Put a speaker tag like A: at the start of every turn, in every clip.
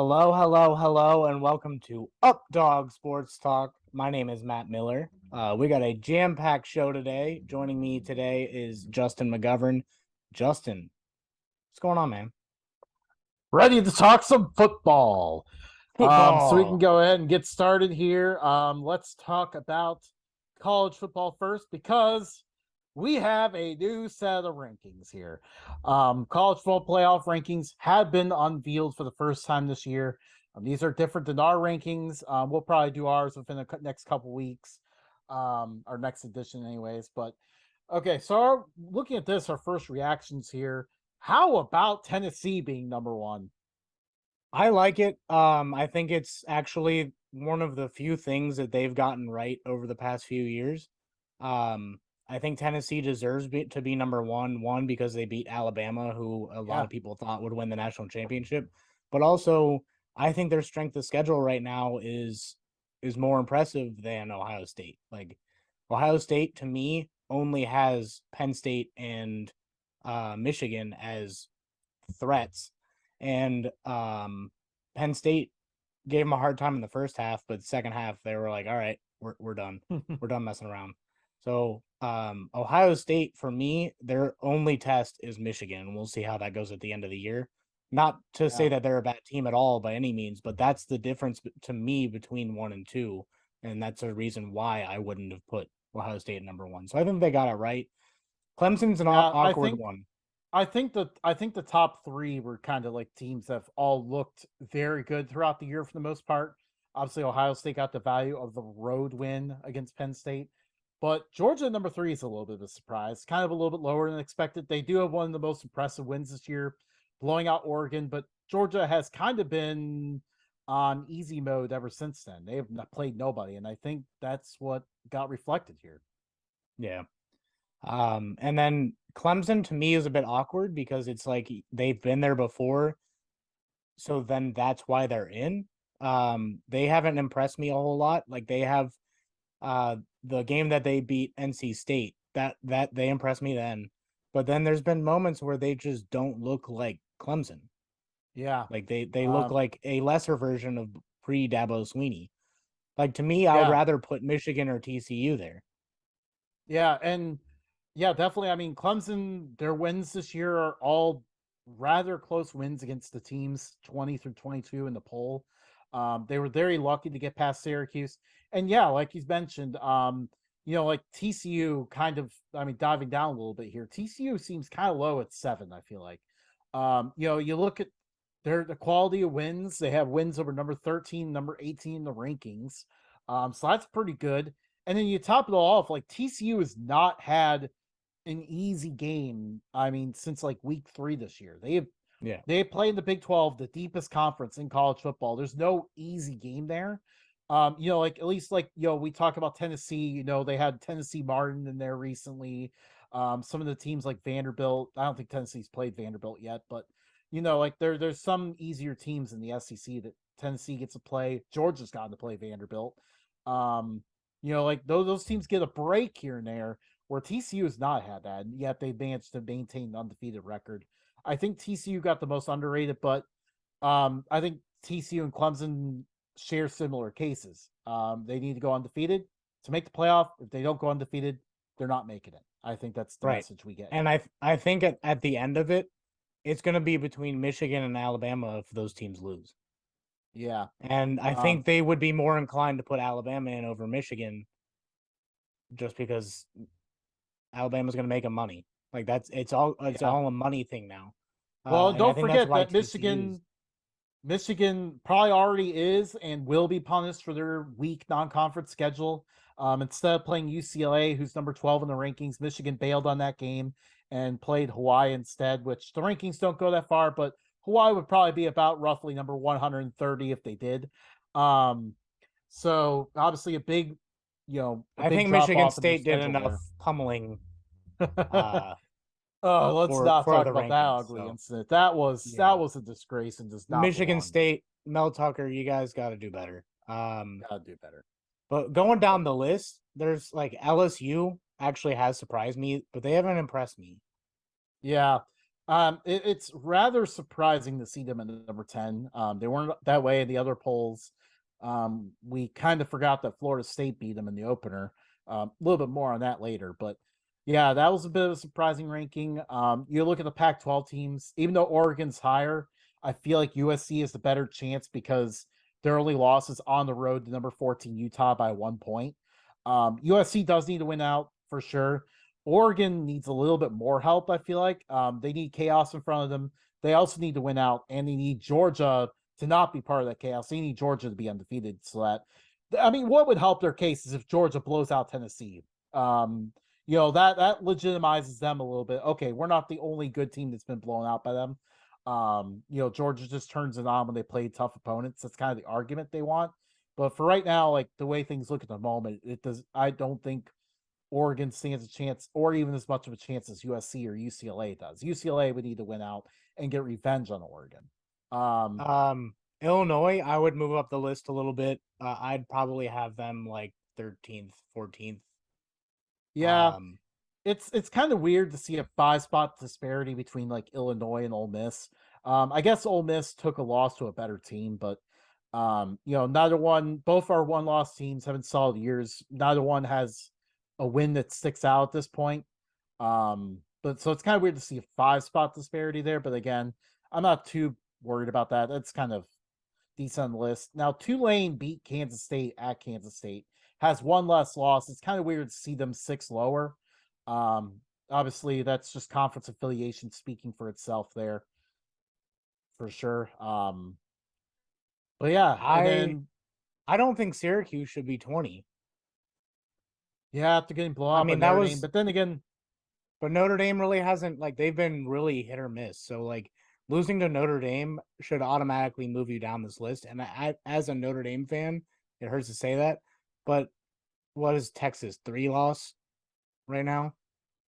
A: Hello, hello, hello, and welcome to Updog Sports Talk. My name is Matt Miller. We got a jam-packed show today. Joining me today is Justin McGovern. Justin, what's going on, man?
B: Ready to talk some football. So we can
A: Football.
B: go ahead and get started here. Let's talk about college football first because we have a new set of rankings here. College football playoff rankings have been unveiled for the first time this year. These are different than our rankings. We'll probably do ours within the next couple weeks, our next edition, anyways. But okay, so looking at this, our first reactions here. How about Tennessee being number one?
A: I like it. I think it's actually one of the few things that they've gotten right over the past few years. I think Tennessee deserves to be number one because they beat Alabama, who a lot
B: Yeah.
A: of people thought would win the national championship. But also, I think their strength of schedule right now is more impressive than Ohio State. Like Ohio State to me only has Penn State and Michigan as threats, and Penn State gave them a hard time in the first half, but the second half they were like, "All right, we're done. We're done messing around." So Ohio State, for me, their only test is Michigan. We'll see how that goes at the end of the year. Not to say
B: Yeah.
A: that they're a bad team at all by any means, but that's the difference to me between 1 and 2, and that's a reason why I wouldn't have put Ohio State at number one. So I think they got it right. Clemson's an
B: Yeah,
A: awkward one.
B: I think the top three were kind of like teams that have all looked very good throughout the year for the most part. Obviously, Ohio State got the value of the road win against Penn State, but Georgia number three is a little bit of a surprise, kind of a little bit lower than expected. They do have one of the most impressive wins this year, blowing out Oregon, but Georgia has kind of been on easy mode ever since then. They have not played nobody, and I think that's what got reflected here.
A: Yeah. And then Clemson to me is a bit awkward because it's like they've been there before, so then that's why they're in. They haven't impressed me a whole lot. Like they have the game that they beat NC State, that they impressed me then. But then there's been moments where they just don't look like Clemson.
B: Yeah.
A: Like they look
B: Um,
A: like a lesser version of pre-Dabo Sweeney. Like to me, I would
B: yeah.
A: rather put Michigan or TCU there.
B: Yeah, and yeah, definitely. I mean, Clemson, their wins this year are all rather close wins against the teams 20 through 22 in the poll. They were very lucky to get past Syracuse. And yeah, like he's mentioned, like TCU kind of, I mean, diving down a little bit here, TCU seems kind of low at 7, I feel like. You look at the quality of wins, they have wins over number 13, number 18 in the rankings. So that's pretty good. And then you top it all off, like TCU has not had an easy game. I mean, since like week 3 this year,
A: Yeah.
B: they play in the Big 12, the deepest conference in college football. There's no easy game there. Like at least like we talk about Tennessee. They had Tennessee Martin in there recently. Some of the teams like Vanderbilt. I don't think Tennessee's played Vanderbilt yet, but like there's some easier teams in the SEC that Tennessee gets to play. Georgia's gotten to play Vanderbilt. Like those teams get a break here and there, where TCU has not had that, and yet they managed to maintain an undefeated record. I think TCU got the most underrated, but I think TCU and Clemson share similar cases. They need to go undefeated to make the playoff. If they don't go undefeated, they're not making it. I think that's the
A: Right.
B: message we get
A: And
B: here.
A: I think at the end of it, it's going to be between Michigan and Alabama if those teams lose.
B: Yeah.
A: And I
B: Um,
A: think they would be more inclined to put Alabama in over Michigan just because Alabama's going to make them money. Like it's all
B: yeah.
A: a money thing now.
B: Well,
A: And I
B: don't
A: think that's
B: forget
A: why
B: that
A: TCU's.
B: Michigan probably already is and will be punished for their weak non-conference schedule. Instead of playing UCLA, who's number 12 in the rankings, Michigan bailed on that game and played Hawaii instead, which the rankings don't go that far, but Hawaii would probably be about roughly number 130 if they did. Um, so obviously a
A: I
B: big
A: think
B: drop
A: Michigan
B: off in their
A: State did
B: schedule
A: enough
B: there.
A: pummeling
B: Let's not
A: for
B: talk
A: the
B: about that
A: rankings.
B: ugly
A: So
B: incident. That was
A: yeah,
B: a disgrace and does not
A: Michigan
B: belong there.
A: State, Mel Tucker, you guys got to do better.
B: Gotta do better.
A: But going down the list, there's like LSU actually has surprised me, but they haven't impressed me.
B: Yeah. It's rather surprising to see them at number 10. They weren't that way in the other polls. We kind of forgot that Florida State beat them in the opener. A little bit more on that later, but yeah, that was a bit of a surprising ranking. You look at the Pac-12 teams, even though Oregon's higher, I feel like USC is the better chance because their only loss is on the road to number 14 Utah by 1 point. USC does need to win out for sure. Oregon needs a little bit more help, I feel like. They need chaos in front of them. They also need to win out, and they need Georgia to not be part of that chaos. They need Georgia to be undefeated. So that, I mean, what would help their case is if Georgia blows out Tennessee. That legitimizes them a little bit. Okay, we're not the only good team that's been blown out by them. Georgia just turns it on when they play tough opponents. That's kind of the argument they want. But for right now, like the way things look at the moment, it does. I don't think Oregon stands a chance, or even as much of a chance as USC or UCLA does. UCLA would need to win out and get revenge on Oregon. Um,
A: Illinois, I would move up the list a little bit. I'd probably have them like 13th, 14th.
B: yeah, it's kind of weird to see a 5 spot disparity between like Illinois and Ole Miss. I guess Ole Miss took a loss to a better team, but neither one, both our one loss teams have been solid years. Neither one has a win that sticks out at this point. But so it's kind of weird to see a 5 spot disparity there. But again, I'm not too worried about that. That's kind of decent on the list. Now, Tulane beat Kansas State at Kansas State, has one less loss. It's kind of weird to see them 6 lower. Obviously, that's just conference affiliation speaking for itself there, for sure. But yeah, and then
A: I don't think Syracuse should be 20.
B: yeah, after getting blown
A: I
B: up by
A: mean, that
B: Notre
A: was,
B: Dame, but then again,
A: but Notre Dame really hasn't, like, they've been really hit or miss. So like losing to Notre Dame should automatically move you down this list. And as a Notre Dame fan, it hurts to say that, but what is Texas 3 loss right now?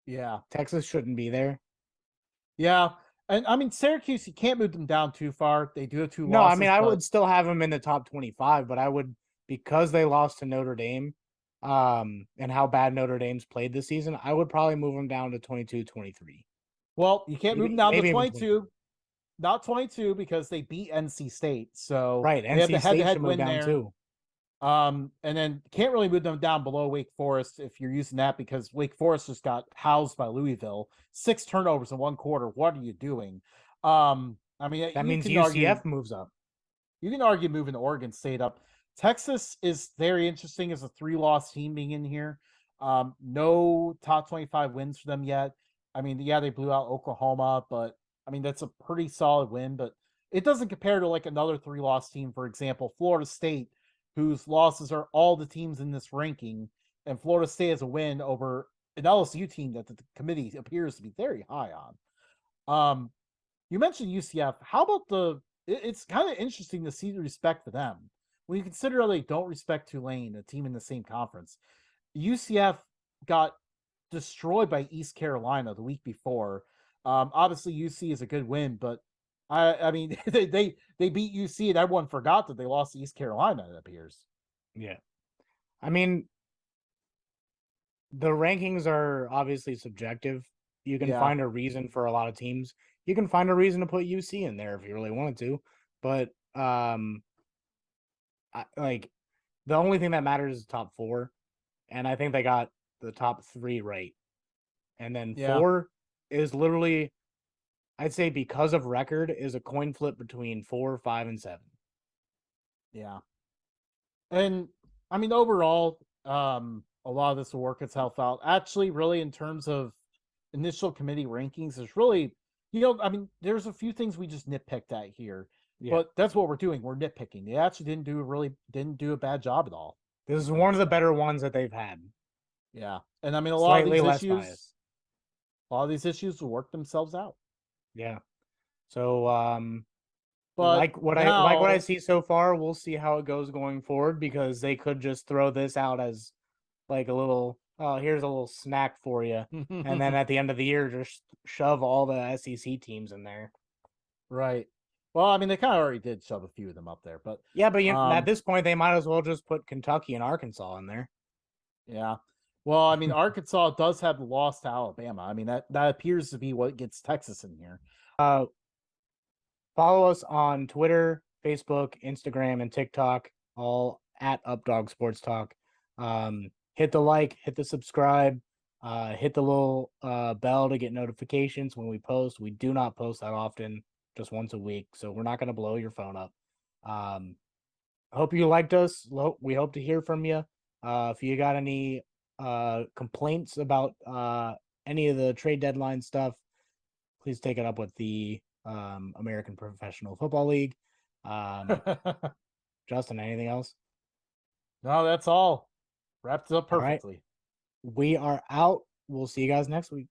B: yeah,
A: Texas shouldn't be there.
B: yeah, and I mean Syracuse, you can't move them down too far. They do have 2
A: No, I
B: losses.
A: mean, I would still have them in the top 25, but I would, because they lost to Notre Dame, and how bad Notre Dame's played this season, I would probably move them down to 22, 23.
B: Well, you can't move them down to
A: Maybe even
B: 22, not 22 because they beat NC State, so
A: right.
B: they have the
A: NC State
B: head-to-head
A: should move
B: win
A: down
B: there.
A: too.
B: And then can't really move them down below Wake Forest if you're using that because Wake Forest just got housed by Louisville. 6 turnovers in 1 quarter. What are you doing? I mean,
A: That
B: you
A: means
B: can
A: UCF
B: argue
A: moves up.
B: you can argue moving Oregon State up. Texas is very interesting as a 3 loss team being in here. No top 25 wins for them yet. I mean, yeah, they blew out Oklahoma, but I mean, that's a pretty solid win, but it doesn't compare to like another 3 loss team, for example, Florida State, whose losses are all the teams in this ranking. And Florida State has a win over an LSU team that the committee appears to be very high on. You mentioned UCF. How about it's kind of interesting to see the respect for them. When you consider they don't respect Tulane, a team in the same conference. UCF got destroyed by East Carolina the week before. Obviously, UC is a good win, but I mean they beat UC and everyone forgot that they lost to East Carolina. It appears.
A: Yeah, I mean, the rankings are obviously subjective. You can find a reason for a lot of teams. You can find a reason to put UC in there if you really wanted to, but like the only thing that matters is top 4, and I think they got the top 3 right, and then 4 is literally, I'd say because of record, is a coin flip between 4, 5, and 7.
B: Yeah, and I mean overall, a lot of this will work itself out. Actually, really, in terms of initial committee rankings, there's really, I mean, there's a few things we just nitpicked at here, but that's what we're doing. We're nitpicking. They actually didn't do a bad job at all.
A: This is one of the better ones that they've had.
B: Yeah, and I mean, a lot
A: Slightly
B: of these
A: less
B: issues,
A: biased.
B: a lot of these issues will work themselves out.
A: Yeah. So,
B: but
A: like what I see so far, we'll see how it goes going forward, because they could just throw this out as like a little, oh, here's a little snack for you, and then at the end of the year, just shove all the SEC teams in there.
B: Right. Well, I mean, they kind of already did shove a few of them up there, but
A: yeah, but at this point, they might as well just put Kentucky and Arkansas in there.
B: Yeah. Well, I mean, Arkansas does have the loss to Alabama. I mean, that appears to be what gets Texas in here.
A: Follow us on Twitter, Facebook, Instagram, and TikTok, all at Updog Sports Talk. Hit the like, hit the subscribe, hit the little bell to get notifications when we post. We do not post that often, just once a week, so we're not going to blow your phone up. Hope you liked us. We hope to hear from you. If you got any complaints about any of the trade deadline stuff, please take it up with the American Professional Football League. Justin, anything else?
B: No, that's all. Wrapped it up
A: All right.
B: perfectly.
A: We are out. We'll see you guys next week.